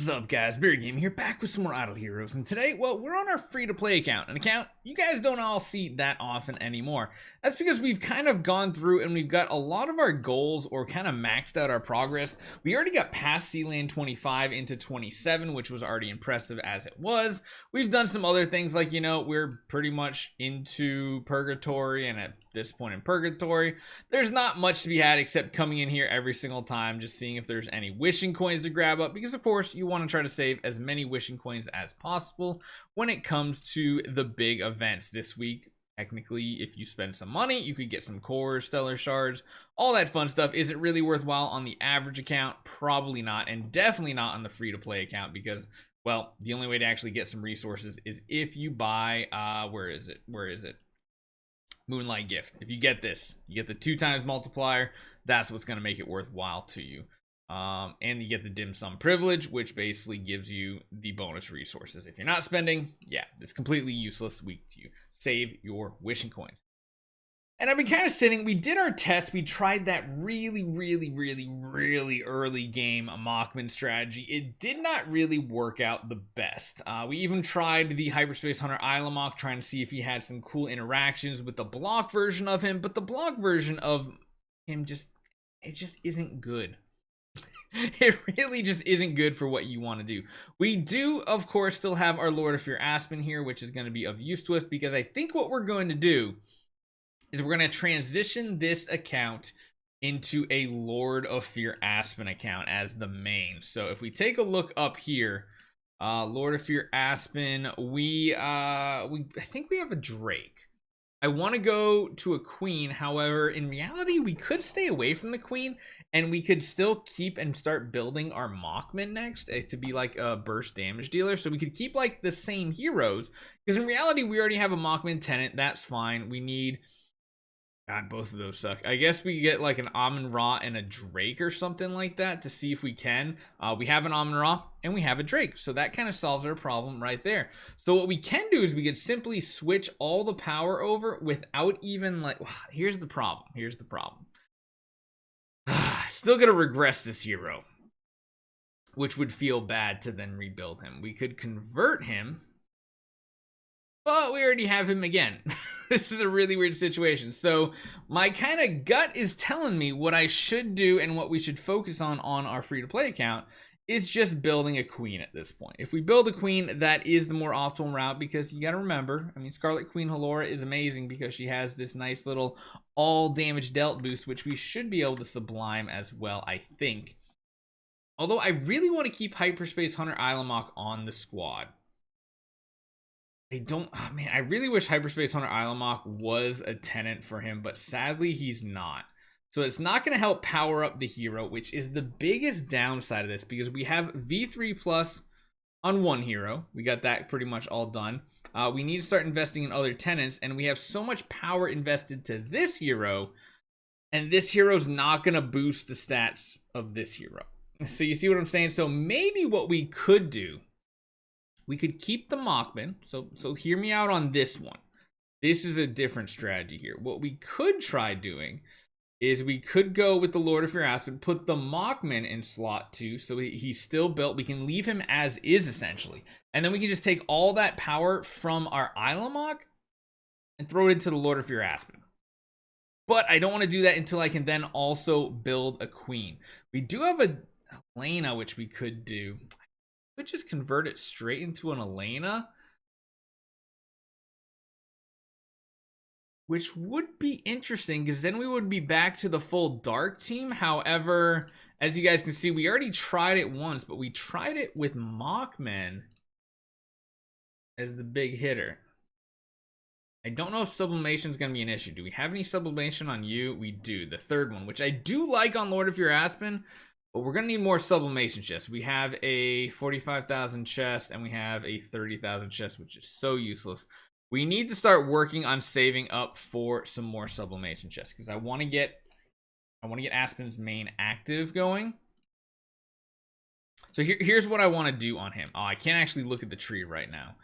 What's up, guys? Beer Game here, back with some more Idle Heroes, and today, well, we're on our free-to-play account, an account you guys don't all see that often anymore. That's because we've kind of gone through and we've got a lot of our goals or kind of maxed out our progress. We already got past Sealand 25 into 27, which was already impressive as it was. We've done some other things like, you know, we're pretty much into Purgatory, and at this point in Purgatory, there's not much to be had except coming in here every single time, just seeing if there's any wishing coins to grab up, because of course, you want to try to save as many wishing coins as possible when it comes to the big events this week. Technically, if you spend some money, you could get some cores, stellar shards, all that fun stuff. Is it really worthwhile on the average account? Probably not, and definitely not on the free-to-play account, because, well, the only way to actually get some resources is if you buy, where is it? Moonlight Gift. If you get this, you get the 2x multiplier. That's what's going to make it worthwhile to you. And you get the dim sum privilege, which basically gives you the bonus resources. If you're not spending, yeah, it's completely useless week to you. Save your wishing coins. And I've been kind of sitting, we did our test, we tried that really early game Mockman strategy. It did not really work out the best. We even tried the Hyperspace Hunter Islamock, trying to see if he had some cool interactions with the block version of him, but the block version of him it just isn't good. It really just isn't good for what you want to do. We do, of course, still have our Lord of Fear Aspen here, which is going to be of use to us, because I think what we're going to do is we're going to transition this account into a Lord of Fear Aspen account as the main. So if we take a look up here, Lord of Fear Aspen, I think we have a Drake. I want to go to a queen. However, in reality, we could stay away from the queen and we could still keep and start building our Mockman next to be like a burst damage dealer. So we could keep like the same heroes, because in reality, we already have a Mockman tenant. That's fine. We need, God, both of those suck. I guess we get like an Amun-Ra and a Drake or something like that to see if we can. We have an Amun-Ra and we have a Drake. So that kind of solves our problem right there. So what we can do is we could simply switch all the power over without even like, here's the problem. Still gonna regress this hero, which would feel bad to then rebuild him. We could convert him, but we already have him again. This is a really weird situation. So my kind of gut is telling me what I should do and what we should focus on our free-to-play account is just building a queen at this point. If we build a queen, that is the more optimal route, because you got to remember, I mean, Scarlet Queen Halora is amazing because she has this nice little all damage dealt boost, which we should be able to sublime as well, I think. Although I really want to keep Hyperspace Hunter Islamock on the squad. I really wish Hyperspace Hunter Islamock was a tenant for him, but sadly he's not. So it's not going to help power up the hero, which is the biggest downside of this, because we have V3 plus on one hero. We got that pretty much all done. We need to start investing in other tenants, and we have so much power invested to this hero, and this hero's not going to boost the stats of this hero. So you see what I'm saying? So maybe what we could do, we could keep the Mockman. So hear me out on this one. This is a different strategy here. What we could try doing is we could go with the Lord of Fear Aspen, put the Mockman in slot 2, so he's still built. We can leave him as is, essentially. And then we can just take all that power from our Islamock and throw it into the Lord of Fear Aspen. But I don't want to do that until I can then also build a queen. We do have a Elena, which we could do. I could just convert it straight into an Elena, which would be interesting, because then we would be back to the full dark team. However, as you guys can see, we already tried it once, but we tried it with Mockman as the big hitter. I don't know if sublimation is going to be an issue. Do we have any sublimation on you? We do. The third one, which I do like on Lord of Fear Aspen, but we're going to need more sublimation chests. We have a 45,000 chest and we have a 30,000 chest, which is so useless. We need to start working on saving up for some more sublimation chests, because I want to get Aspen's main active going. So here's what I want to do on him. Oh, I can't actually look at the tree right now.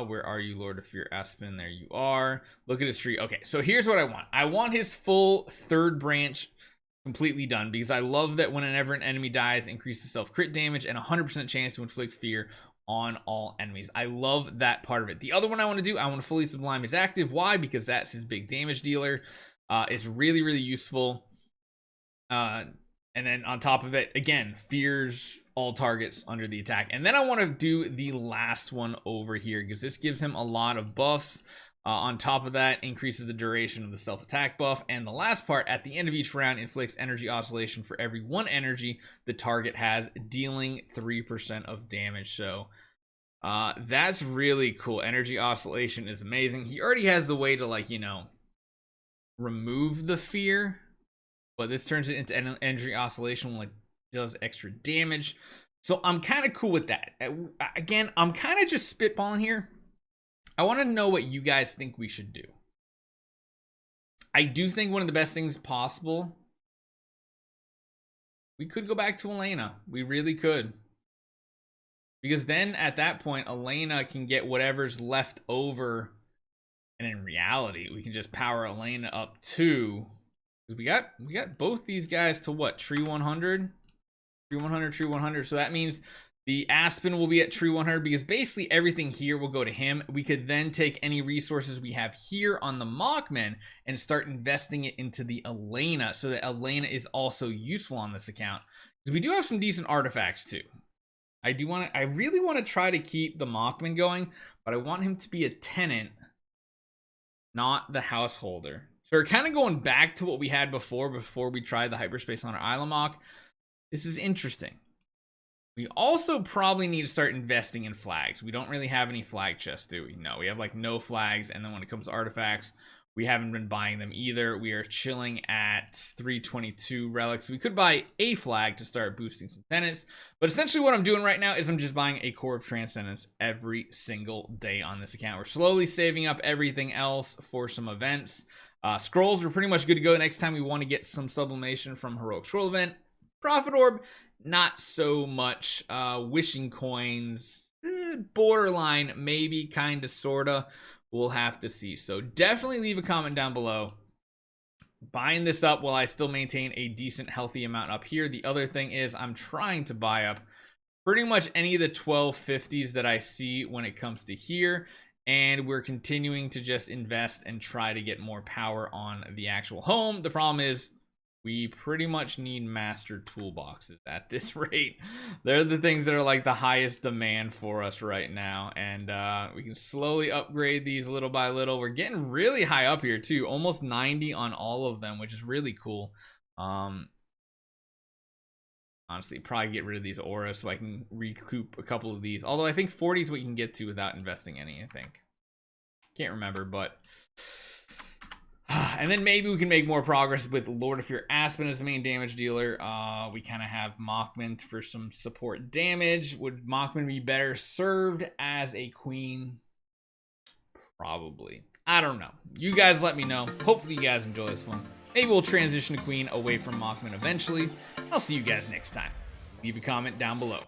Where are you, Lord of Fear Aspen? There you are. Look at his tree. Okay, so here's what I want. I want his full third branch completely done, because I love that whenever an enemy dies, increases self crit damage and 100% chance to inflict fear on all enemies. I love that part of it. The other one I want to do, I want to fully sublime his active. Why? Because that's his big damage dealer. It's really, really useful. And then on top of it, again, fears all targets under the attack. And then I want to do the last one over here, because this gives him a lot of buffs. On top of that, increases the duration of the self-attack buff. And the last part, at the end of each round, inflicts energy oscillation for every 1 energy the target has, dealing 3% of damage. So that's really cool. Energy oscillation is amazing. He already has the way to, like, you know, remove the fear, but this turns it into energy oscillation, like does extra damage. So I'm kind of cool with that. Again, I'm kind of just spitballing here. I want to know what you guys think we should do. I do think one of the best things possible, we could go back to Elena. We really could. Because then at that point, Elena can get whatever's left over. And in reality, we can just power Elena up too. Because we got both these guys to what? Tree 100? Tree 100, Tree 100. So that means the Aspen will be at Tree 100, because basically everything here will go to him. We could then take any resources we have here on the Mockman and start investing it into the Elena, so that Elena is also useful on this account. Because we do have some decent artifacts too. I really want to try to keep the Mockman going, but I want him to be a tenant, not the householder. So we're kind of going back to what we had before we tried the Hyperspace Hunter Ilamok. This is interesting. We also probably need to start investing in flags. We don't really have any flag chests, do we? No, we have like no flags. And then when it comes to artifacts, we haven't been buying them either. We are chilling at 322 relics. We could buy a flag to start boosting some tenants. But essentially what I'm doing right now is I'm just buying a Core of Transcendence every single day on this account. We're slowly saving up everything else for some events. Scrolls are pretty much good to go. Next time we want to get some sublimation from Heroic Scroll event. Profit Orb, not so much. Wishing coins, borderline, maybe, kind of, sorta. We'll have to see. So definitely leave a comment down below. Buying this up while I still maintain a decent, healthy amount up here. The other thing is I'm trying to buy up pretty much any of the 1250s that I see when it comes to here. And we're continuing to just invest and try to get more power on the actual home. The problem is, we pretty much need master toolboxes at this rate. They're the things that are like the highest demand for us right now. And we can slowly upgrade these little by little. We're getting really high up here too. Almost 90 on all of them, which is really cool. Honestly, probably get rid of these auras so I can recoup a couple of these. Although I think 40 is what you can get to without investing any, I think. Can't remember, but... And then maybe we can make more progress with Lord of Fear Aspen as the main damage dealer. We kind of have Mockman for some support damage. Would Mockman be better served as a queen? Probably. I don't know. You guys let me know. Hopefully you guys enjoy this one. Maybe we'll transition to queen away from Mockman eventually. I'll see you guys next time. Leave a comment down below.